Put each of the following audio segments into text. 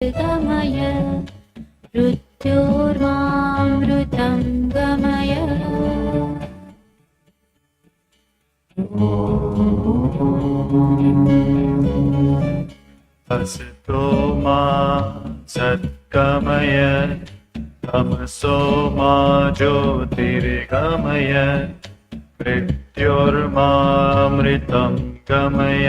गमय मृत्योर्मामृतं गमय असतो मा सद्गमय तमसो मा ज्योतिर्गमय मृत्योर्मामृतं गमय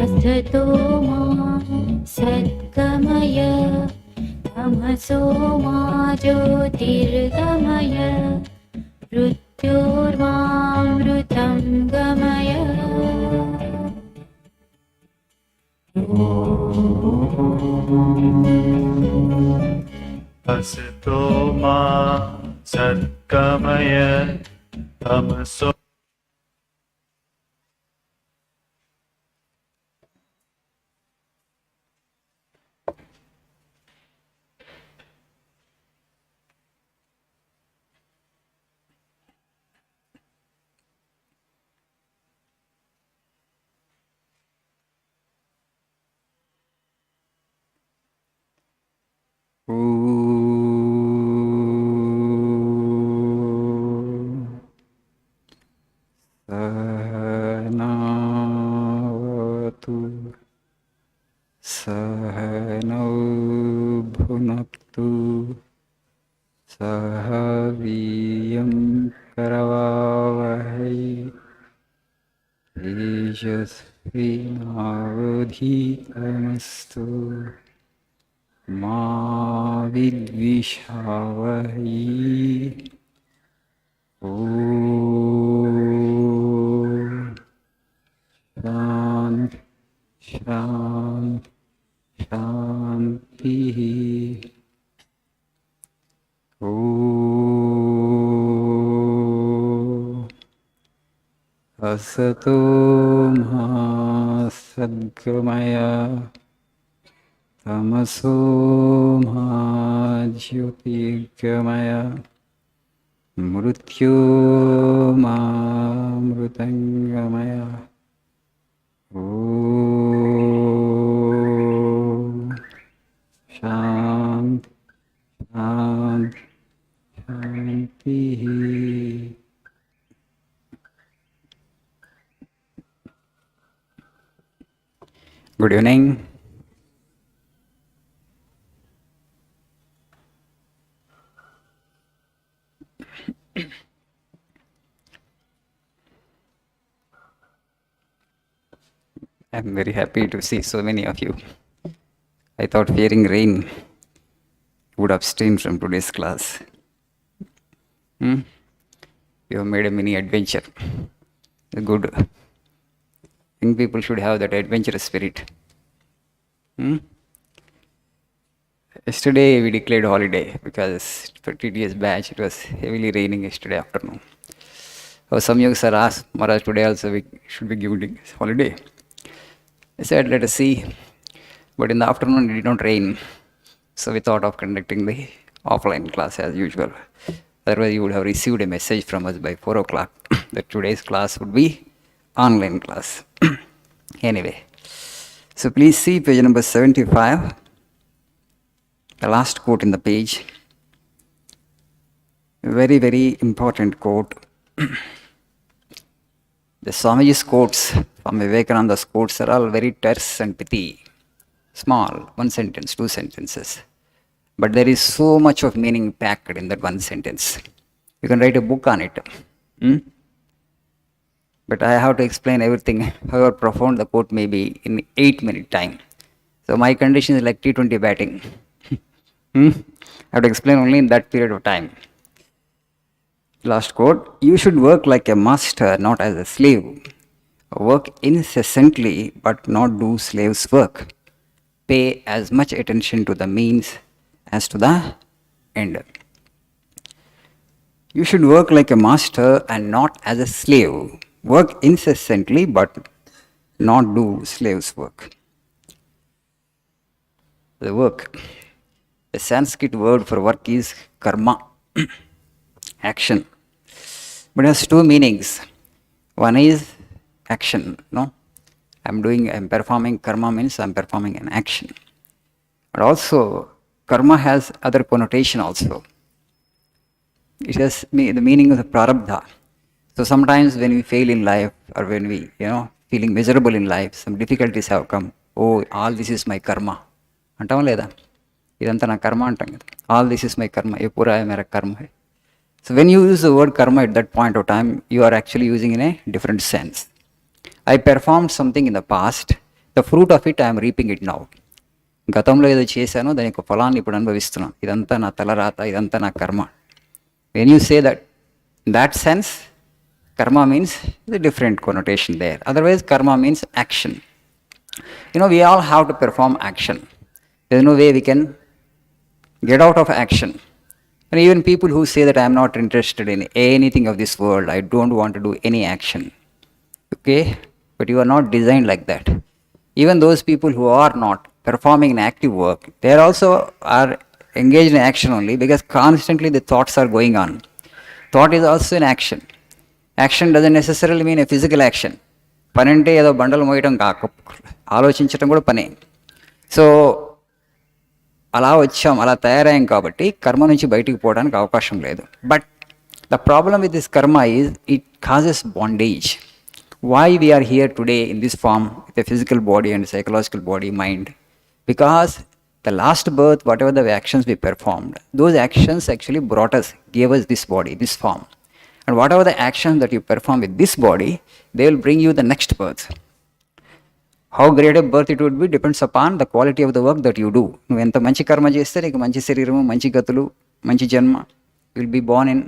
असतो मा सद्गमय तमसो मा ज्योतिर्गमय मृत्योर्मामृतं गमय असतो मा सद्गमय तमसो सहनावतु सहनौ भुनक्तु सह वीर्यं करवावहै तेजस्विनावधीतमस्तु मा विद्विषावहै ॐ शान्तिः ॐ असतो मा सद्गमय तमसो मा ज्योतिर्गमय मृत्योर्मामृतं गमय ॐ शान्तिः Good evening. I'm very happy to see so many of you. I thought fearing rain would abstain from today's class. You have made a mini adventure. Good. Young people should have that adventurous spirit. Yesterday we declared holiday because for TTS batch it was heavily raining yesterday afternoon. Some yogis are asked, Maharaj, today also we should be giving holiday. I said, let us see. But in the afternoon it did not rain. So we thought of conducting the offline class as usual. Otherwise you would have received a message from us by 4 o'clock that today's class would be online class. Anyway, so please see page number 75, the last quote in the page. Very, very important quote. The Swamiji's quotes from Vivekananda's quotes are all very terse and pithy. Small, one sentence, two sentences. But there is so much of meaning packed in that one sentence. You can write a book on it. But I have to explain everything, however profound the quote may be, in 8-minute time. So my condition is like T20 batting. I have to explain only in that period of time. Last quote, you should work like a master, not as a slave. Work incessantly, but not do slave's work. Pay as much attention to the means as to the end. You should work like a master and not as a slave. Work incessantly, but not do slave's work. the work. The Sanskrit word for work is karma, action. But it has two meanings. One is action, no? I'm performing, karma means I'm performing an action. But also, karma has other connotation also. It has the meaning of the prarabdha. So sometimes when we fail in life, or when we, feeling miserable in life, some difficulties have come. Oh, all this is my karma. అంటాం లేదా? ఇదంతా నా కర్మ అంటాం కదా. All this is my karma. ये पूरा है मेरा कर्म है. So when you use the word karma at that point of time, you are actually using in a different sense. I performed something in the past. The fruit of it I am reaping it now. గతంలో ఏదో చేశానో దాని యొక్క ఫలాన్ని ఇప్పుడు అనుభవిస్తున్నాను. ఇదంతా నా తలరాత, ఇదంతా నా కర్మ. When you say that, in that sense, karma means the different connotation there. Otherwise, karma means action. We all have to perform action. There is no way we can get out of action. And even people who say that I am not interested in anything of this world, I don't want to do any action. Okay? But you are not designed like that. Even those people who are not performing an active work, they also are engaged in action only because constantly the thoughts are going on. Thought is also an action. Action doesn't necessarily mean a physical action. పని అంటే ఏదో బండలు మోయటం కాక ఆలోచించటం కూడా పనే. So అలా వచ్చాం, అలా తయారయ్యాం కాబట్టి కర్మ నుంచి బయటికి పోవడానికి అవకాశం లేదు. But the problem with this karma is it causes bondage. Why we are here today in this form with a physical body and psychological body, mind? Because the last birth, whatever the actions we performed, those actions actually brought us, gave us this body, this form. And whatever the actions that you perform with this body, they will bring you the next birth. How great a birth it would be depends upon the quality of the work that you do. నువ్వు ఎంత మంచి కర్మ చేస్తే నీకు మంచి శరీరము, మంచి గతులు, మంచి జన్మ. You will be born in,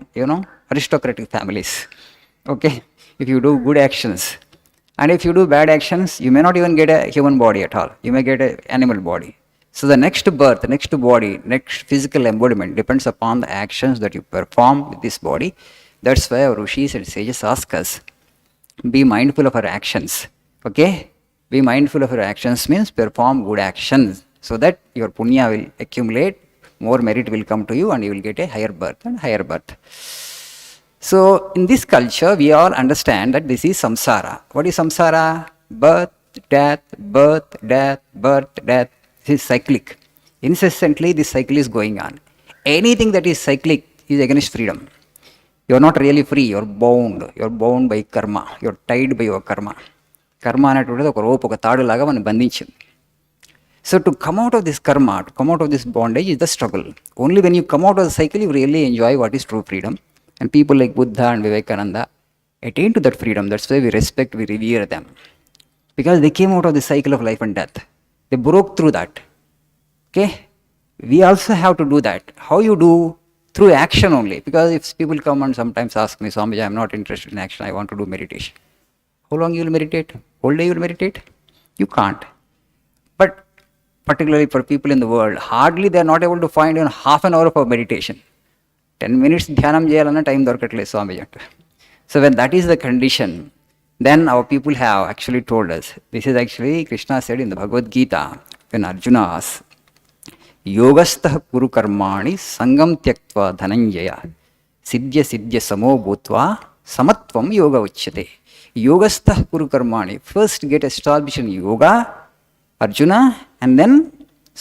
aristocratic families. Okay? If you do good actions. And if you do bad actions, you may not even get a human body at all. You may get an animal body. So the next birth, next body, next physical embodiment depends upon the actions that you perform with this body. That's why our rishis and sages ask us, be mindful of our actions. Okay? Be mindful of your actions means perform good actions so that your punya will accumulate, more merit will come to you and you will get a higher birth and higher birth. So in this culture, we all understand that this is samsara. What is samsara? Birth, death, birth, death, birth, death. This is cyclic. Incessantly, this cycle is going on. Anything that is cyclic is against freedom. You are not really free. You are bound. You are bound by karma. You are tied by your karma. Karma అనేటువంటిది ఒక rope, ఒక తాడు లాగా మనం బంధించింది. So to come out of this karma, to come out of this bondage is the struggle. Only when you come out of the cycle, you really enjoy what is true freedom. And people like Buddha and Vivekananda attain to that freedom. That's why we respect, we revere them. Because they came out of the cycle of life and death. They broke through that. Okay? We also have to do that. How you do? Through action only. Because if people come and sometimes ask me, Swamiji, I am not interested in action, I want to do meditation. How long you will meditate? Whole day you will meditate? You can't. But particularly for people in the world, hardly they are not able to find even half an hour of meditation. 10 minutes ధ్యానం చేయాలన్న time దొరకట్లేదు స్వామి అంట. So when that is the condition, then our people have actually told us, this is actually Krishna said in the Bhagavad Gita, when Arjuna asked, yogastha kuru karmani sangam tyaktva dhananjaya siddhya siddhya samo bhutva samatvam yoga uchyate. Yogastha kuru karmani, first get established in yoga, Arjuna, and then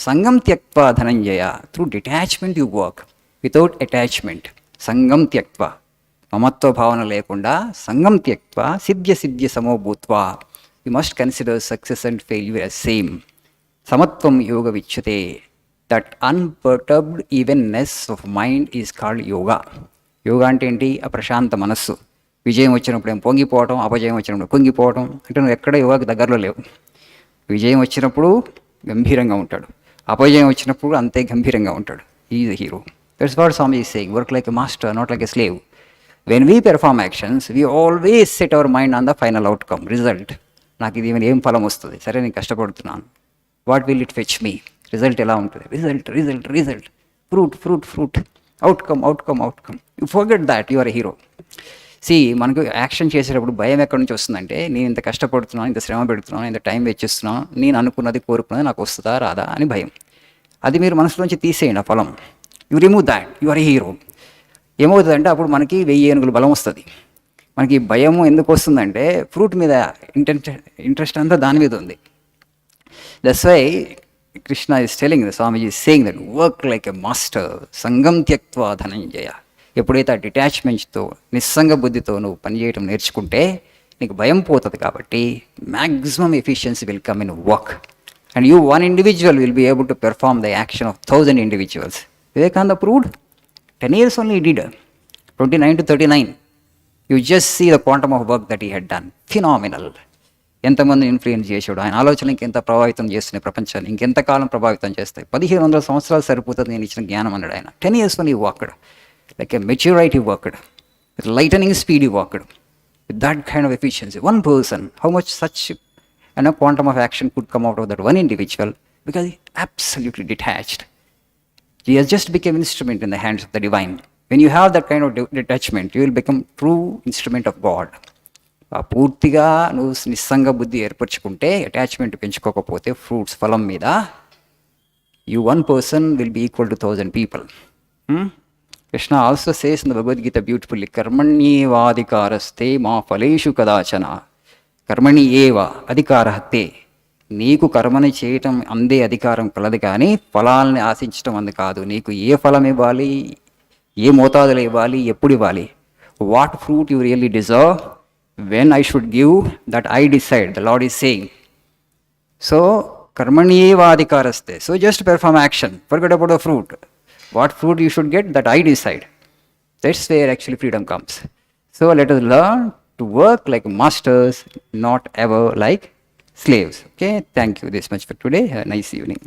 sangam tyaktva dhananjaya, through detachment you work. Without attachment, sangam tyaktva, mamatva bhavana lekunda, sangam tyaktva, siddhya siddhya samo bhutva. You must consider success and failure as same. Samatvam yoga vichyate. That unperturbed evenness of mind is called yoga. Yoga అంటే ఏంటి? అప్రశాంత మనస్సు. విజయం వచ్చినప్పుడు ఏం పొంగిపోవటం, అపజయం వచ్చినప్పుడు కుంగిపోవటం అంటే నువ్వు ఎక్కడ యోగాకి దగ్గరలో లేవు. విజయం వచ్చినప్పుడు గంభీరంగా ఉంటాడు, అపజయం వచ్చినప్పుడు అంతే గంభీరంగా ఉంటాడు. He is a hero. That's what Swami is saying. Work like a master, not like a slave. When we perform actions, we always set our mind on the final outcome, result. నాకు ఇది ఏం ఫలం వస్తుంది? సరే నేను కష్టపడుతున్నాను. What will it fetch me? Result ఎలా ఉంటుంది? Result result result, fruit fruit fruit, outcome outcome outcome. You forget that you are a hero. మనకు యాక్షన్ చేసేటప్పుడు భయం ఎక్కడి నుంచి వస్తుందంటే, నేను ఇంత కష్టపడుతున్నాను, ఇంత శ్రమ పెడుతున్నాను, ఇంత టైం వెచ్చిస్తున్నాను, నేను అనుకున్నది కోరుకున్నది నాకు వస్తుందా రాదా అని భయం. అది మీరు మనసులోంచి తీసేయండి ఆ ఫలం. You remove that, you are a hero. ఏమవుతుందంటే అప్పుడు మనకి 1000 ఏనుగులు బలం వస్తుంది. మనకి భయం ఎందుకు వస్తుందంటే ఫ్రూట్ మీద ఇంట్రెస్ట్ అంతా దాని మీద ఉంది. That's why Krishna is telling, Swamiji is saying that work like a master, సంగం త్యక్త్వా ధనంజయ. ఎప్పుడైతే ఆ డిటాచ్మెంట్తో నిస్సంగ బుద్ధితో నువ్వు పనిచేయడం నేర్చుకుంటే నీకు భయం పోతుంది. కాబట్టి maximum efficiency will come in work, and you one individual will be able to perform the action of 1000 individuals. Vivekananda proved 10 years only he did, 29 to 39. You just see the quantum of work that he had done. Phenomenal. ఎంతమంది influence చేసాడు, ఆయన ఆలోచన ఇంకెంత ప్రభావితం చేస్తున్నాయి ప్రపంచాన్ని, ఇంకెంతకాలం ప్రభావితం చేస్తాయి. 1500 సంవత్సరాలు సరిపోతుంది నేను ఇచ్చిన జ్ఞానం అన్నాడు ఆయన. 10 years when he walked, like a meteorite he walked, with lightning speed he walked, with that kind of efficiency. One person, how much such quantum of action could come out of that one individual, because he absolutely detached. He has just become instrument in the hands of the divine. When you have that kind of detachment, you will become true instrument of God. పూర్తిగా నువ్వు నిస్సంగ బుద్ధి ఏర్పరచుకుంటే, attachment పెంచుకోకపోతే fruits ఫలం మీద, you one person will be equal to 1000 people. Krishna also says in the Bhagavad Gita beautifully, కర్మణ్యేవాధికారస్తే మా ఫలేషు కదాచన. కర్మణి ఏవ అధికారహతే, నీకు కర్మని చేయటం అందే అధికారం కలదు, కానీ ఫలాల్ని ఆశించటం అంది కాదు. నీకు ఏ ఫలం ఇవ్వాలి, ఏ మోతాదులో ఇవ్వాలి, ఎప్పుడు ఇవ్వాలి, what fruit you really deserve, when I should give, that I decide, the Lord is saying. So కర్మణ్యేవాధికారస్తే, so just perform action, forget about the fruit. What fruit you should get, that I decide. That's where actually freedom comes. So let us learn to work like masters, not ever like slaves. Okay, thank you this much for today. Have a nice evening.